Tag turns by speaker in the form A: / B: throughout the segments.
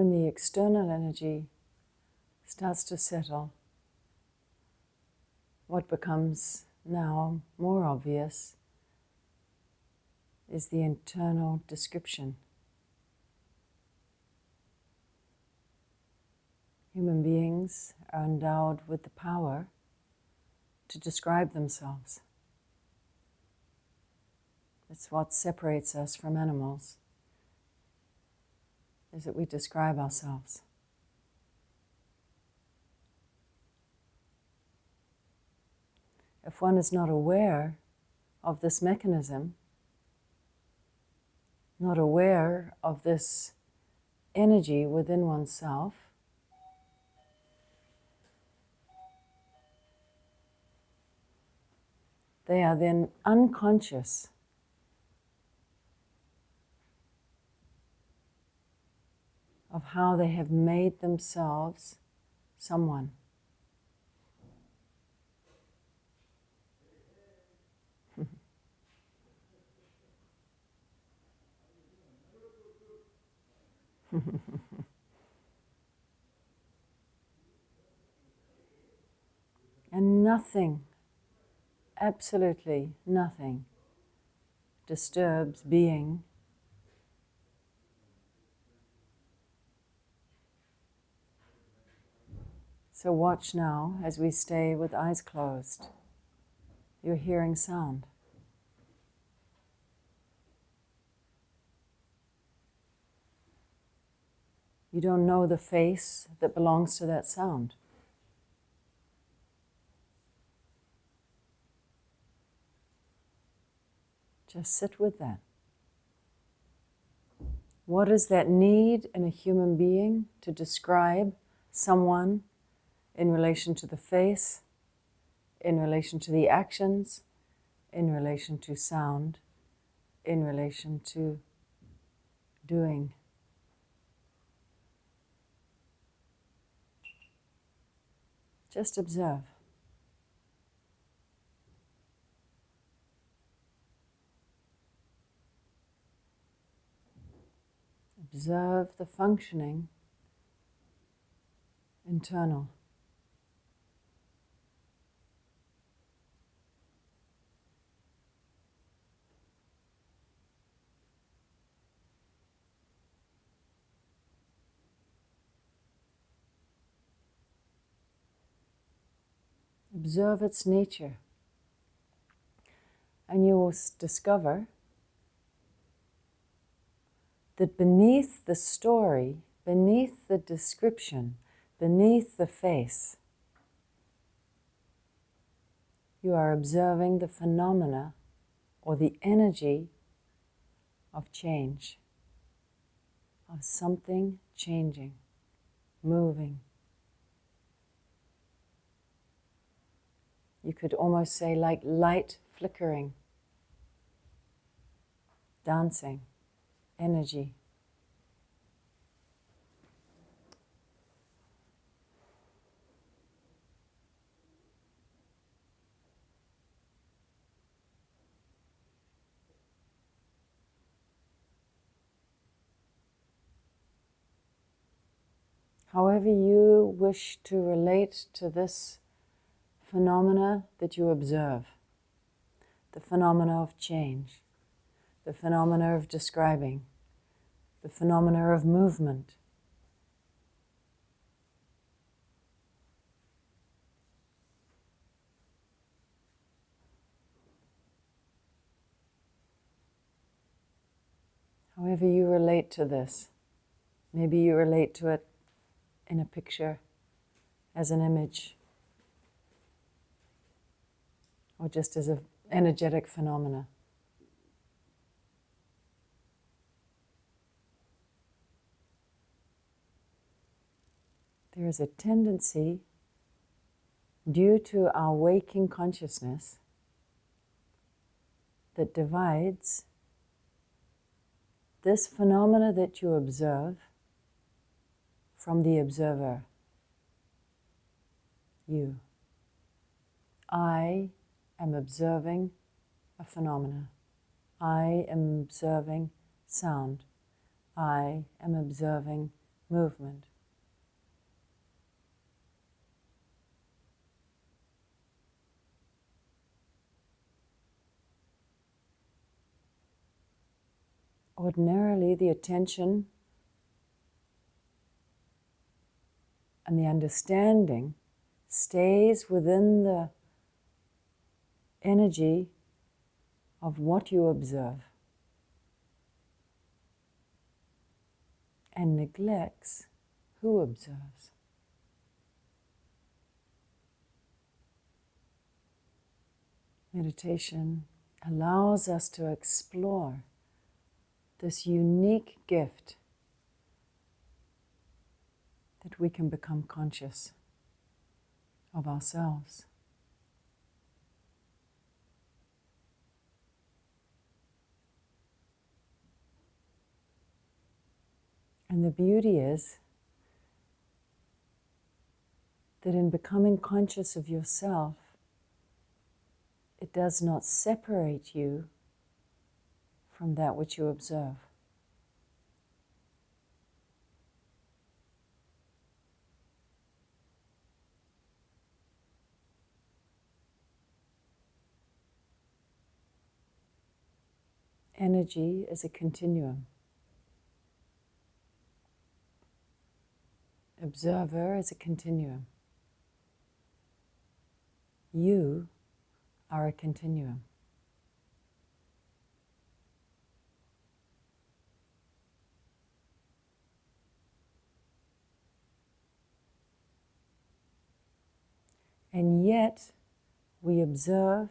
A: when the external energy starts to settle, what becomes now more obvious is the internal description. Human beings are endowed with the power to describe themselves. It's what separates us from animals, is that we describe ourselves. If one is not aware of this mechanism, not aware of this energy within oneself, they are then unconscious of how they have made themselves someone. And nothing, absolutely nothing, disturbs being. So watch now as we stay with eyes closed. You're hearing sound. You don't know the face that belongs to that sound. Just sit with that. What is that need in a human being to describe someone in relation to the face, in relation to the actions, in relation to sound, in relation to doing? Just observe. Observe the functioning internal. Observe its nature, and you will discover that beneath the story, beneath the description, beneath the face, you are observing the phenomena or the energy of change, of something changing, moving. You could almost say like light flickering, dancing, energy. However you wish to relate to this phenomena that you observe, the phenomena of change, the phenomena of describing, the phenomena of movement. However you relate to this, maybe you relate to it in a picture, as an image, or just as an energetic phenomena. There is a tendency, due to our waking consciousness, that divides this phenomena that you observe from the observer, you. I am observing a phenomena. I am observing sound. I am observing movement. Ordinarily, the attention and the understanding stays within the energy of what you observe and neglects who observes. Meditation allows us to explore this unique gift that we can become conscious of ourselves. And the beauty is that in becoming conscious of yourself, it does not separate you from that which you observe. Energy is a continuum. Observer is a continuum. You are a continuum. And yet, we observe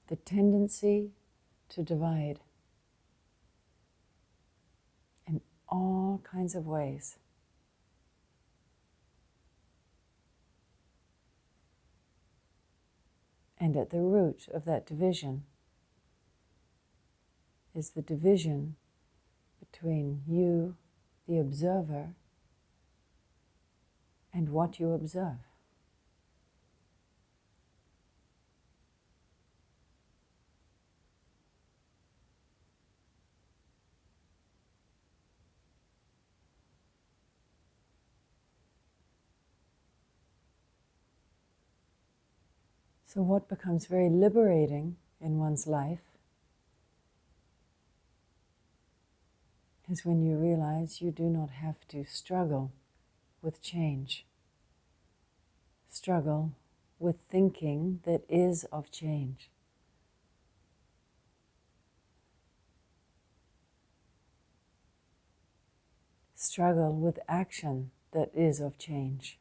A: the tendency to divide in all kinds of ways. And at the root of that division is the division between you, the observer, and what you observe. So what becomes very liberating in one's life is when you realize you do not have to struggle with change, struggle with thinking that is of change. Struggle with action that is of change.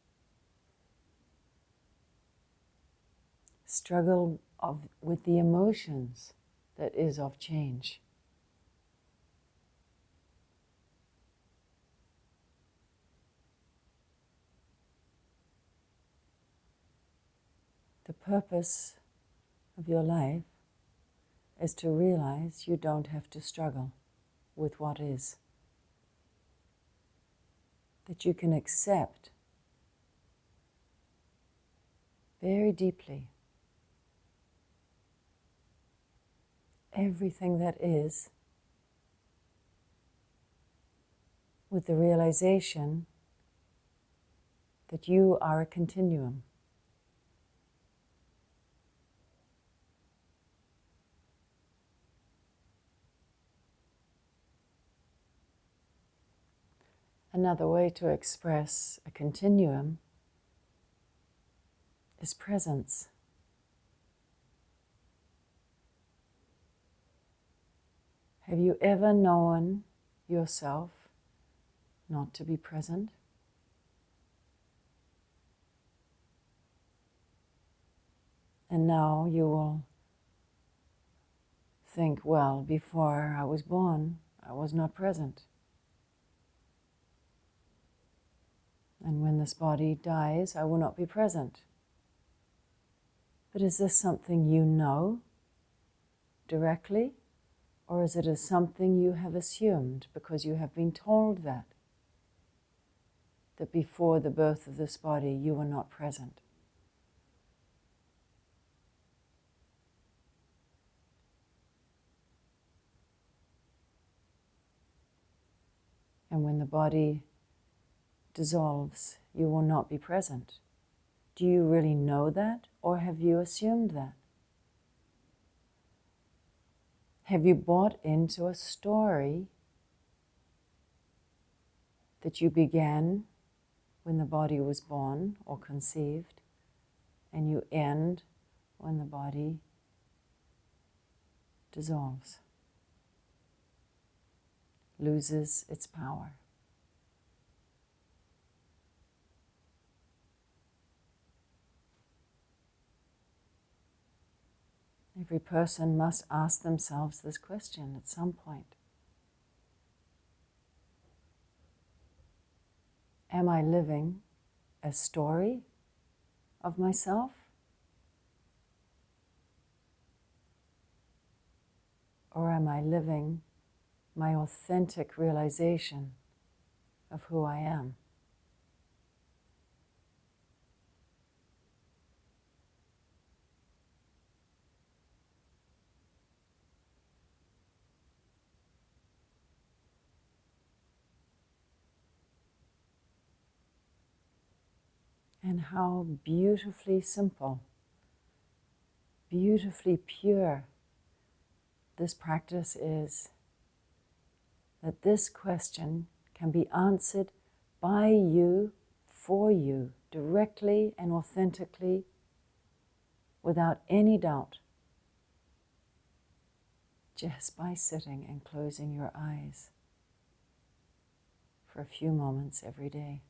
A: Struggle with the emotions that is of change. The purpose of your life is to realize you don't have to struggle with what is. That you can accept very deeply everything that is, with the realization that you are a continuum. Another way to express a continuum is presence. Have you ever known yourself not to be present? And now you will think, well, before I was born, I was not present. And when this body dies, I will not be present. But is this something you know directly? Or is it something you have assumed because you have been told that before the birth of this body you were not present? And when the body dissolves, you will not be present. Do you really know that, or have you assumed that? Have you bought into a story that you began when the body was born or conceived, and you end when the body dissolves, loses its power? Every person must ask themselves this question at some point. Am I living a story of myself? Or am I living my authentic realization of who I am? And how beautifully simple, beautifully pure this practice is, that this question can be answered by you, for you, directly and authentically, without any doubt, just by sitting and closing your eyes for a few moments every day.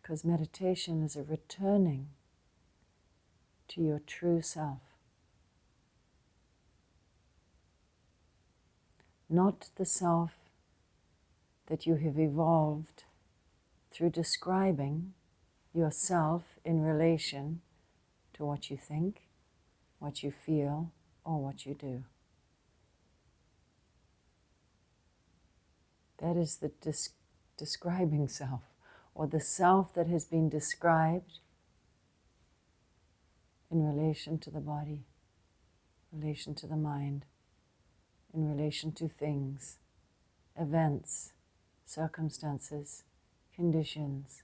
A: Because meditation is a returning to your true self. Not the self that you have evolved through describing yourself in relation to what you think, what you feel, or what you do. That is the describing self, or the self that has been described in relation to the body, relation to the mind, in relation to things, events, circumstances, conditions,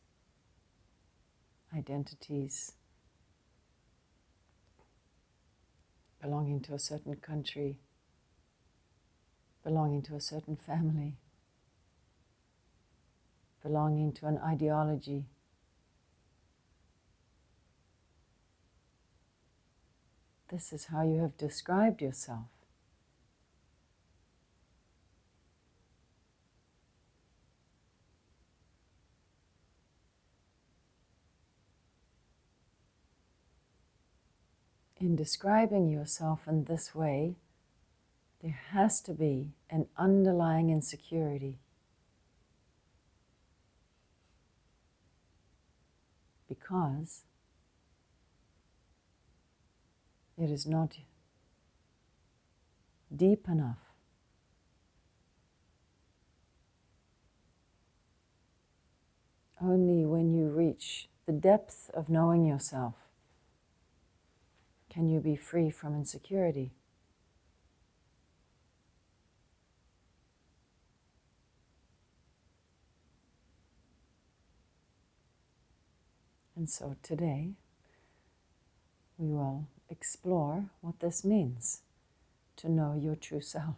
A: identities, belonging to a certain country, belonging to a certain family, belonging to an ideology. This is how you have described yourself. In describing yourself in this way, there has to be an underlying insecurity. Because it is not deep enough. Only when you reach the depth of knowing yourself can you be free from insecurity. And so today, we will explore what this means to know your true self.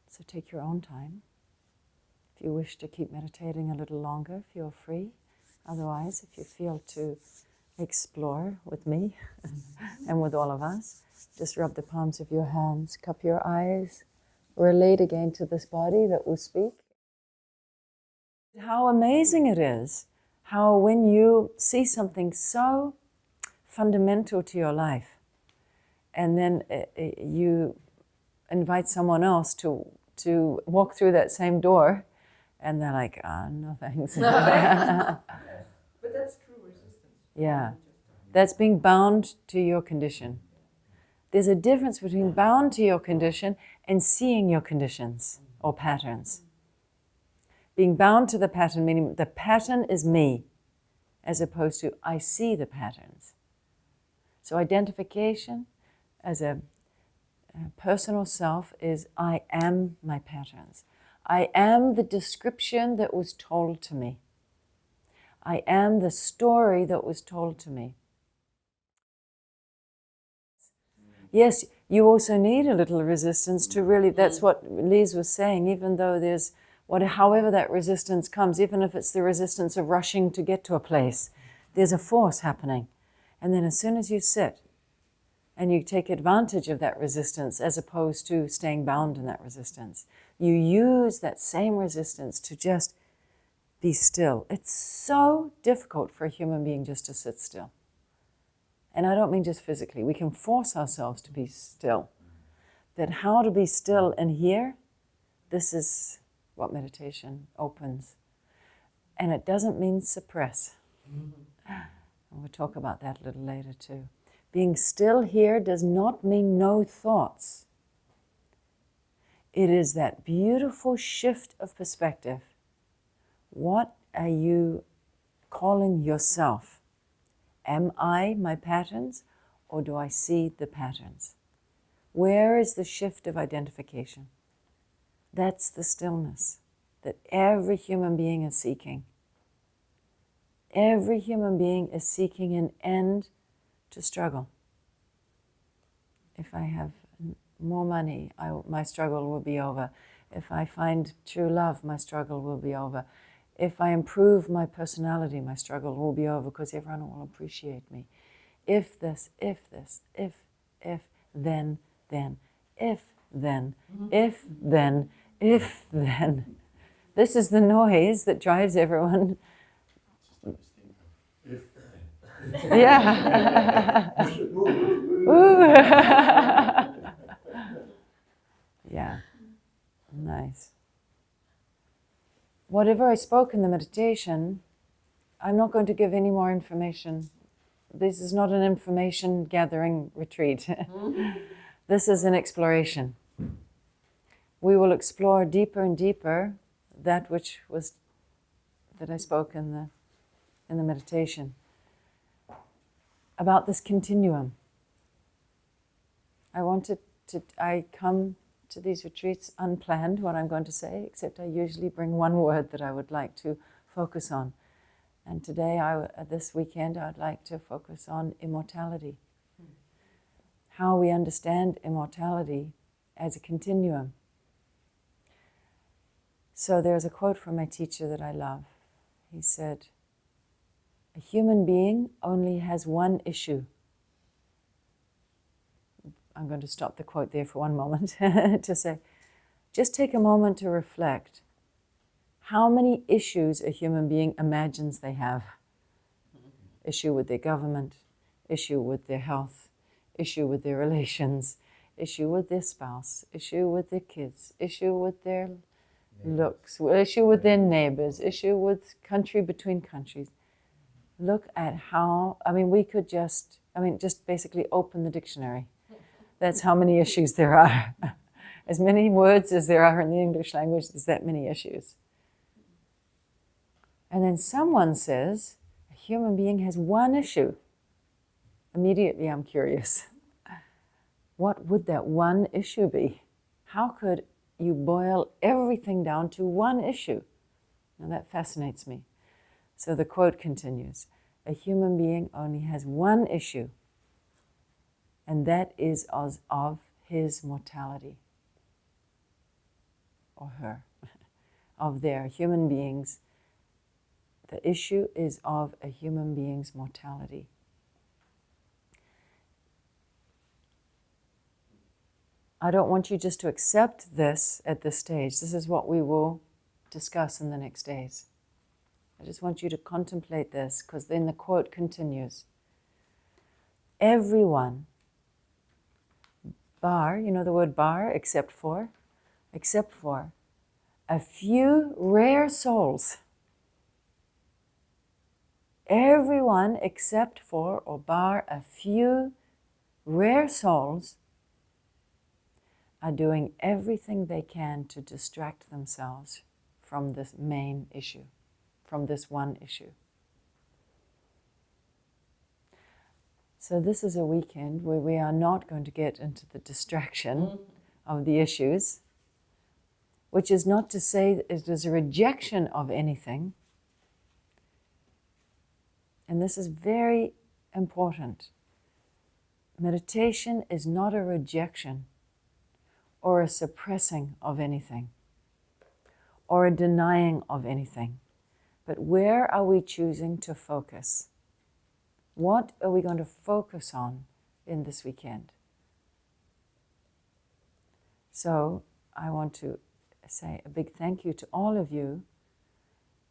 A: So take your own time. If you wish to keep meditating a little longer, feel free. Otherwise, if you feel to explore with me and with all of us, just rub the palms of your hands, cup your eyes, relate again to this body that will speak. How amazing it is, how when you see something so fundamental to your life, and then you invite someone else to walk through that same door, and they're like, no thanks.
B: But that's true resistance.
A: Yeah, that's being bound to your condition. There's a difference between bound to your condition and seeing your conditions or patterns. Being bound to the pattern, meaning the pattern is me, as opposed to I see the patterns. So identification as a personal self is I am my patterns. I am the description that was told to me. I am the story that was told to me. Yes, you also need a little resistance to really, that's what Lise was saying, even though there's, however that resistance comes, even if it's the resistance of rushing to get to a place, there's a force happening. And then as soon as you sit and you take advantage of that resistance as opposed to staying bound in that resistance, you use that same resistance to just be still. It's so difficult for a human being just to sit still. And I don't mean just physically. We can force ourselves to be still. That how to be still and here, this is what meditation opens. And it doesn't mean suppress. And we'll talk about that a little later too. Being still here does not mean no thoughts. It is that beautiful shift of perspective. What are you calling yourself? Am I my patterns, or do I see the patterns? Where is the shift of identification? That's the stillness that every human being is seeking. Every human being is seeking an end to struggle. If I have more money, my struggle will be over. If I find true love, my struggle will be over. If I improve my personality, my struggle will be over because everyone will appreciate me. If this, if, then, if, then, if, then, if, then. This is the noise that drives everyone. Yeah. Yeah. Nice. Whatever I spoke in the meditation, I'm not going to give any more information. This is not an information gathering retreat. This is an exploration. We will explore deeper and deeper that I spoke in the meditation about this continuum. I come to these retreats unplanned what I'm going to say, except I usually bring one word that I would like to focus on. And today, this weekend, I'd like to focus on immortality. How we understand immortality as a continuum. So there's a quote from my teacher that I love. He said, "A human being only has one issue." I'm going to stop the quote there for one moment to say, just take a moment to reflect how many issues a human being imagines they have. Issue with their government, issue with their health, issue with their relations, issue with their spouse, issue with their kids, issue with their looks, issue with their neighbors, issue with country between countries. Look at how, we could just basically open the dictionary. That's how many issues there are. As many words as there are in the English language, there's that many issues. And then someone says, a human being has one issue. Immediately I'm curious. What would that one issue be? How could you boil everything down to one issue? Now that fascinates me. So the quote continues, a human being only has one issue, and that is of his mortality, or her, of their human beings. The issue is of a human being's mortality. I don't want you just to accept this at this stage. This is what we will discuss in the next days. I just want you to contemplate this, because then the quote continues. Everyone, bar, you know the word bar, except for a few rare souls. Everyone except for, or bar, a few rare souls are doing everything they can to distract themselves from this main issue, from this one issue. So this is a weekend where we are not going to get into the distraction of the issues, which is not to say that it is a rejection of anything. And this is very important. Meditation is not a rejection or a suppressing of anything or a denying of anything. But where are we choosing to focus? What are we going to focus on in this weekend? So I want to say a big thank you to all of you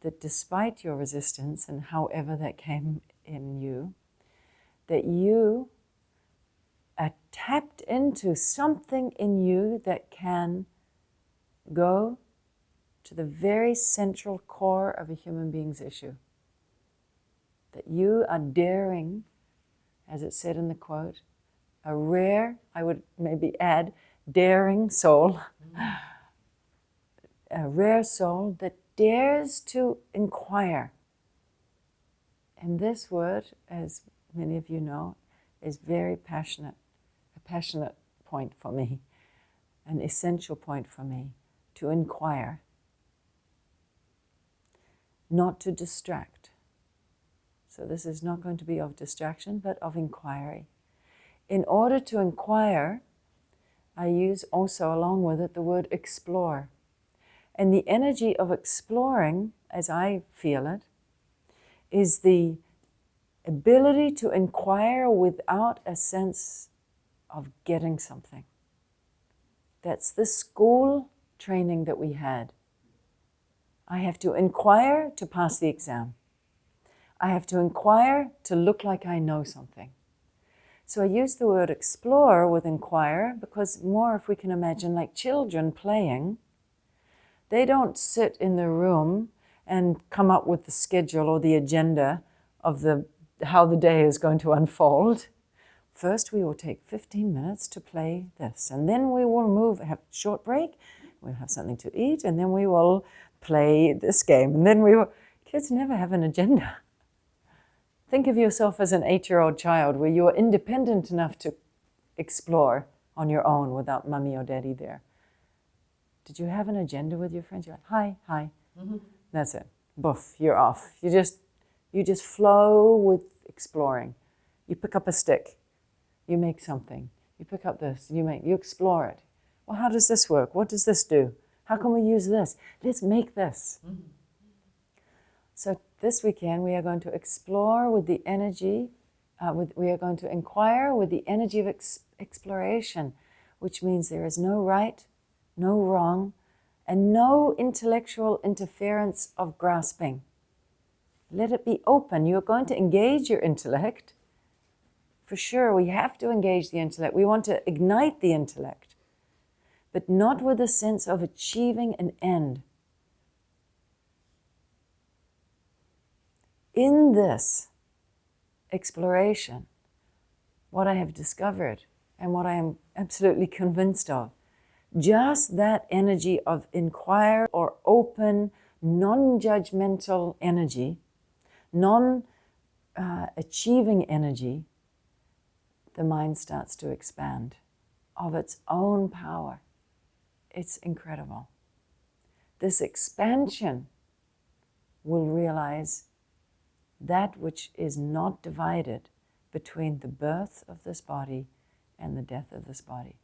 A: that despite your resistance and however that came in you, that you are tapped into something in you that can go to the very central core of a human being's issue. That you are daring, as it said in the quote, a rare, I would maybe add, daring soul, a rare soul that dares to inquire. And this word, as many of you know, is very passionate, a passionate point for me, an essential point for me, to inquire, not to distract. So this is not going to be of distraction, but of inquiry. In order to inquire, I use also along with it the word explore. And the energy of exploring, as I feel it, is the ability to inquire without a sense of getting something. That's the school training that we had. I have to inquire to pass the exam. I have to inquire to look like I know something. So I use the word explore with inquire because more, if we can imagine, like children playing, they don't sit in the room and come up with the schedule or the agenda of how the day is going to unfold. First, we will take 15 minutes to play this, and then we will have a short break, we'll have something to eat, and then we will play this game, and then kids never have an agenda. Think of yourself as an 8-year-old child where you are independent enough to explore on your own without mommy or daddy there. Did you have an agenda with your friends? You're like, hi. Mm-hmm. That's it. Boof, you're off. You just flow with exploring. You pick up a stick. You make something. You pick up this. You explore it. Well, how does this work? What does this do? How can we use this? Let's make this. Mm-hmm. So this weekend we are going to explore with the energy, we are going to inquire with the energy of exploration, which means there is no right, no wrong, and no intellectual interference of grasping. Let it be open. You're going to engage your intellect. For sure, we have to engage the intellect. We want to ignite the intellect, but not with a sense of achieving an end. In this exploration, what I have discovered and what I am absolutely convinced of, just that energy of inquire or open, non-judgmental energy, non-achieving energy, the mind starts to expand of its own power. It's incredible. This expansion will realize that which is not divided between the birth of this body and the death of this body.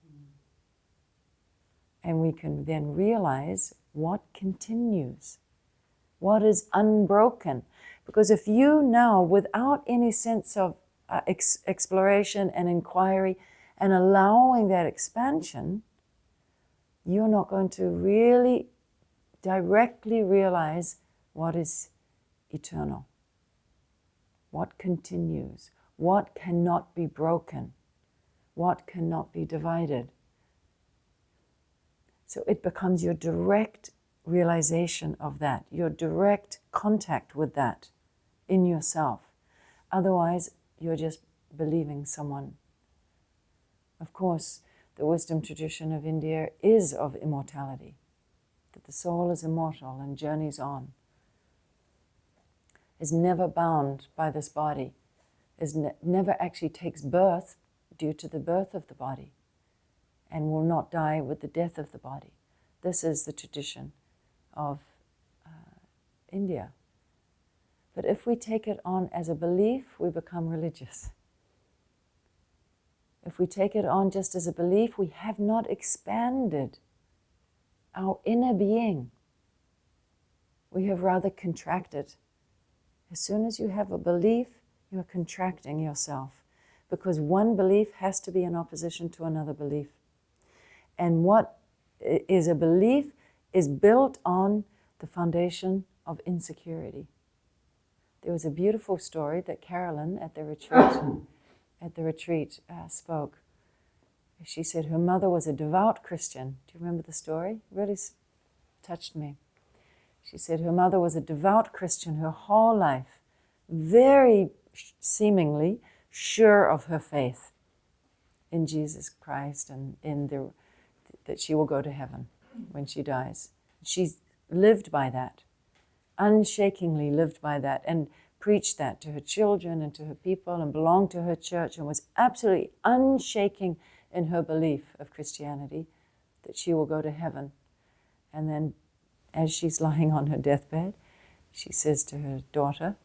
A: And we can then realize what continues, what is unbroken. Because if you now, without any sense of exploration and inquiry and allowing that expansion, you're not going to really directly realize what is eternal, what continues, what cannot be broken, what cannot be divided. So it becomes your direct realization of that, your direct contact with that in yourself. Otherwise, you're just believing someone. Of course, The wisdom tradition of India is of immortality, that the soul is immortal and journeys on, is never bound by this body, never actually takes birth due to the birth of the body, and will not die with the death of the body. This is the tradition of India. But if we take it on as a belief, we become religious. If we take it on just as a belief, we have not expanded our inner being. We have rather contracted. As soon as you have a belief, you are contracting yourself, because one belief has to be in opposition to another belief. And what is a belief is built on the foundation of insecurity. There was a beautiful story that Carolyn at the retreat spoke. She said her mother was a devout Christian. Do you remember the story? It really touched me. She said her mother was a devout Christian her whole life, very seemingly sure of her faith in Jesus Christ and in that she will go to heaven when she dies. She's lived by that, unshakingly lived by that, and preached that to her children and to her people, and belonged to her church, and was absolutely unshaking in her belief of Christianity, that she will go to heaven. And then, as she's lying on her deathbed, she says to her daughter,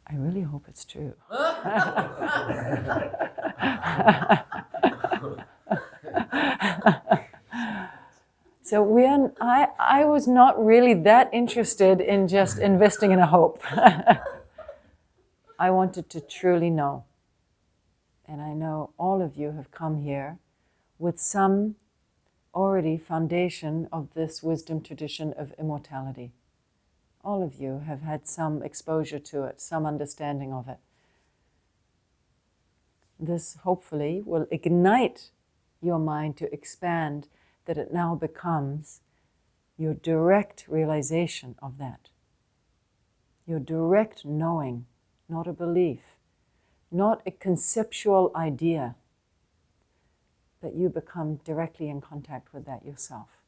A: "I really hope it's true." So I was not really that interested in just investing in a hope. I wanted to truly know. And I know all of you have come here with some already foundation of this wisdom tradition of immortality. All of you have had some exposure to it, some understanding of it. This hopefully will ignite your mind to expand, that it now becomes your direct realization of that. Your direct knowing, not a belief, not a conceptual idea, but you become directly in contact with that yourself.